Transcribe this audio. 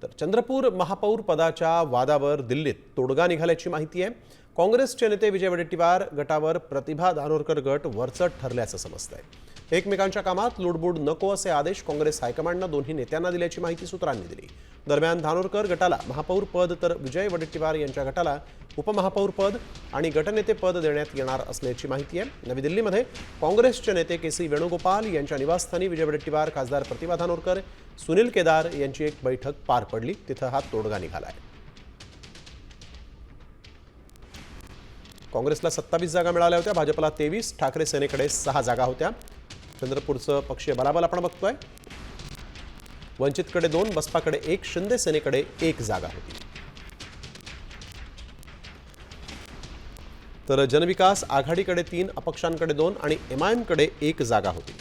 तर चंद्रपूर महापौर पदाच्या वादावर दिल्लीत तोडगा निघाल्याची माहिती आहे। काँग्रेसचे नेते विजय वडेट्टीवार गटावर प्रतिभा धानोरकर गट वरचढ ठरल्याचं समजतंय। एकमेकांच्या कामात लुडबुड नको असे आदेश काँग्रेस हायकमांडनं दोन्ही नेत्यांना दिल्याची माहिती सूत्रांनी दिली। दरम्यान धानोरकर गटाला महापौर पद तर विजय वडेट्टीवार यांच्या गटाला उपमहापौर पद आणि गटनेते पद देण्यात येणार असल्याची माहिती आहे। नवी दिल्लीमध्ये काँग्रेसचे नेते के.सी. वेणुगोपाल यांच्या निवासस्थानी विजय वडेट्टीवार, खासदार प्रतिभा धानोरकर, सुनील केदार यांची एक बैठक पार पडली। तिथं हा तोडगा निघालाय। काँग्रेसला 27 जागा मिळाल्या होत्या, भाजपला 23, ठाकरे सेनेकडे 6 जागा होत्या। चंद्रपूरचं पक्षीय बलाबल आपण बघतोय। वंचितकडे 2, बसपाकडे 1, शिंदे सेनेकडे 1 जागा होती। तर जनविकास आघाडीकडे 3, अपक्षांकडे 2 आणि एमआयएमकडे 1 जागा होती।